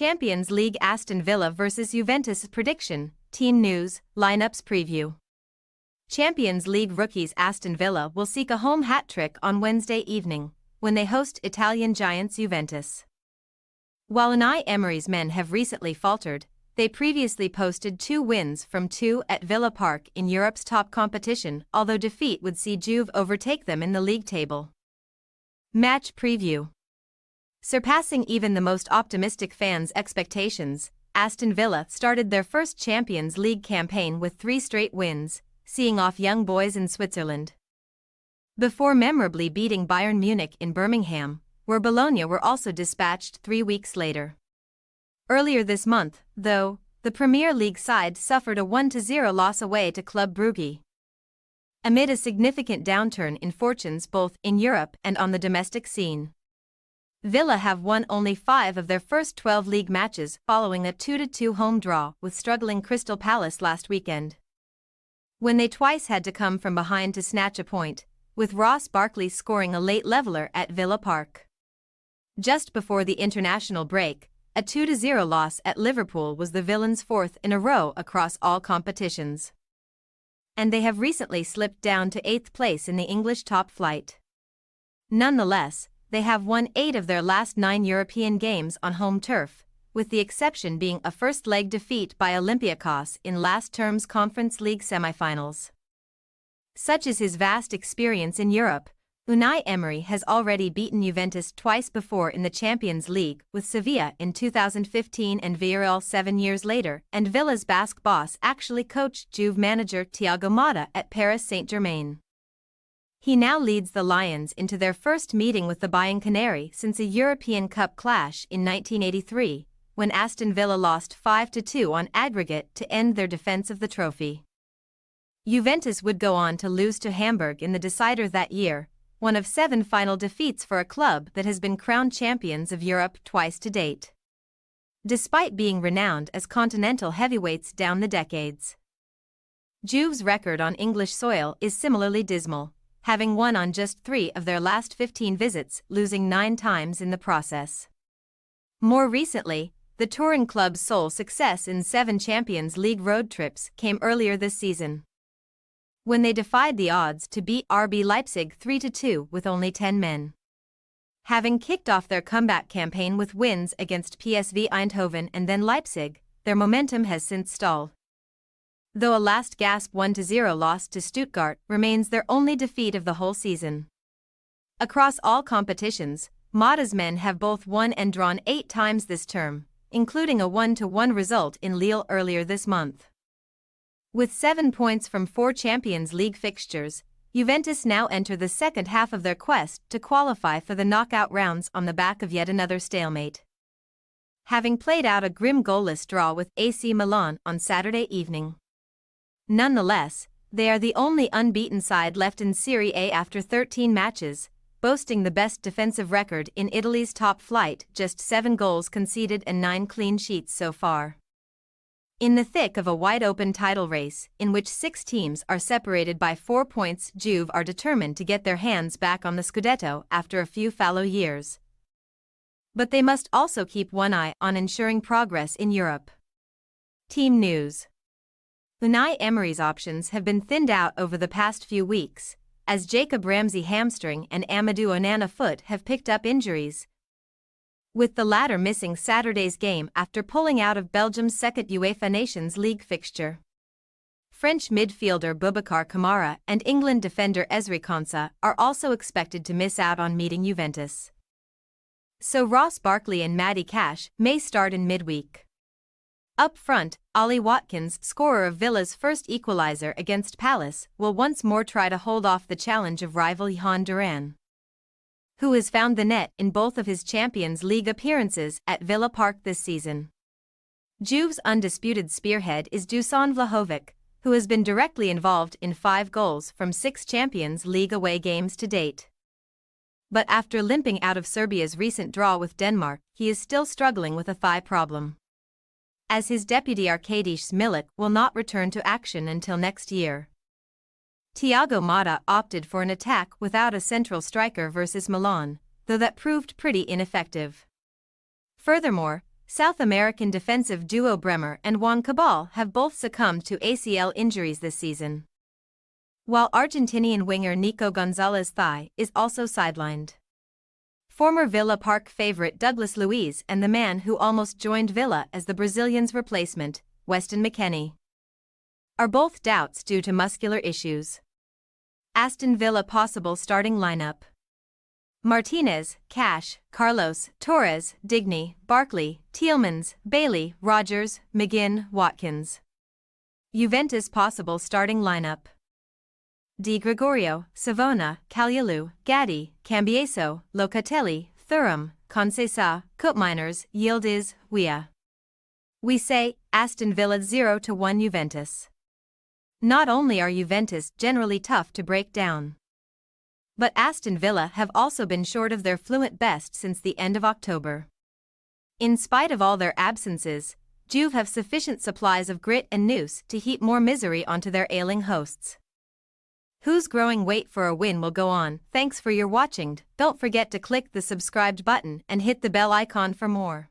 Champions League Aston Villa vs Juventus prediction, team news, lineups preview. Champions League rookies Aston Villa will seek a home hat-trick on Wednesday evening, when they host Italian giants Juventus. While Unai Emery's men have recently faltered, they previously posted 2 wins from 2 at Villa Park in Europe's top competition, although defeat would see Juve overtake them in the league table. Match preview. Surpassing even the most optimistic fans' expectations, Aston Villa started their first Champions League campaign with 3 straight wins, seeing off young boys in Switzerland. Before memorably beating Bayern Munich in Birmingham, where Bologna were also dispatched 3 weeks later. Earlier this month, though, the Premier League side suffered a 1-0 loss away to Club Brugge. Amid a significant downturn in fortunes both in Europe and on the domestic scene, Villa have won only 5 of their first 12 league matches following a 2-2 home draw with struggling Crystal Palace last weekend, when they twice had to come from behind to snatch a point, with Ross Barkley scoring a late leveller at Villa Park. Just before the international break, a 2-0 loss at Liverpool was the Villains' 4th in a row across all competitions, and they have recently slipped down to 8th place in the English top flight. Nonetheless, they have won 8 of their last 9 European games on home turf, with the exception being a first-leg defeat by Olympiacos in last term's Conference League semi-finals. Such is his vast experience in Europe, Unai Emery has already beaten Juventus twice before in the Champions League, with Sevilla in 2015 and Villarreal 7 years later, and Villa's Basque boss actually coached Juve manager Thiago Motta at Paris Saint-Germain. He now leads the Lions into their first meeting with the Bianconeri since a European Cup clash in 1983, when Aston Villa lost 5-2 on aggregate to end their defense of the trophy. Juventus would go on to lose to Hamburg in the decider that year, one of 7 final defeats for a club that has been crowned champions of Europe twice to date, despite being renowned as continental heavyweights down the decades. Juve's record on English soil is similarly dismal, having won on just 3 of their last 15 visits, losing 9 times in the process. More recently, the touring club's sole success in 7 Champions League road trips came earlier this season, when they defied the odds to beat RB Leipzig 3-2 with only 10 men. Having kicked off their comeback campaign with wins against PSV Eindhoven and then Leipzig, their momentum has since stalled, though a last-gasp 1-0 loss to Stuttgart remains their only defeat of the whole season. Across all competitions, Motta's men have both won and drawn 8 times this term, including a 1-1 result in Lille earlier this month. With 7 points from 4 Champions League fixtures, Juventus now enter the second half of their quest to qualify for the knockout rounds on the back of yet another stalemate, having played out a grim goalless draw with AC Milan on Saturday evening. Nonetheless, they are the only unbeaten side left in Serie A after 13 matches, boasting the best defensive record in Italy's top flight, just 7 goals conceded and 9 clean sheets so far. In the thick of a wide-open title race, in which 6 teams are separated by 4 points, Juve are determined to get their hands back on the Scudetto after a few fallow years. But they must also keep one eye on ensuring progress in Europe. Team news. Unai Emery's options have been thinned out over the past few weeks, as Jacob Ramsey hamstring and Amadou Onana foot have picked up injuries, with the latter missing Saturday's game after pulling out of Belgium's second UEFA Nations League fixture. French midfielder Boubacar Kamara and England defender Ezri Konsa are also expected to miss out on meeting Juventus, so Ross Barkley and Matty Cash may start in midweek. Up front, Ollie Watkins, scorer of Villa's first equaliser against Palace, will once more try to hold off the challenge of rival Johan Duran, who has found the net in both of his Champions League appearances at Villa Park this season. Juve's undisputed spearhead is Dusan Vlahovic, who has been directly involved in 5 goals from 6 Champions League away games to date. But after limping out of Serbia's recent draw with Denmark, he is still struggling with a thigh problem, as his deputy Arkadiusz Milik will not return to action until next year. Thiago Motta opted for an attack without a central striker versus Milan, though that proved pretty ineffective. Furthermore, South American defensive duo Bremer and Juan Cabal have both succumbed to ACL injuries this season, while Argentinian winger Nico Gonzalez's thigh is also sidelined. Former Villa Park favorite Douglas Luiz and the man who almost joined Villa as the Brazilian's replacement, Weston McKennie, are both doubts due to muscular issues. Aston Villa possible starting lineup: Martinez, Cash, Carlos, Torres, Digny, Barkley, Tielemans, Bailey, Rogers, McGinn, Watkins. Juventus possible starting lineup: Di Gregorio, Savona, Kalyalu, Gatti, Cambiaso, Locatelli, Thuram, Conceição, Koopmeiners, Yildiz, Weah. We say, Aston Villa 0-1 Juventus. Not only are Juventus generally tough to break down, but Aston Villa have also been short of their fluent best since the end of October. In spite of all their absences, Juve have sufficient supplies of grit and nous to heap more misery onto their ailing hosts. Whose growing weight for a win will go on? Thanks for your watching. Don't forget to click the subscribed button and hit the bell icon for more.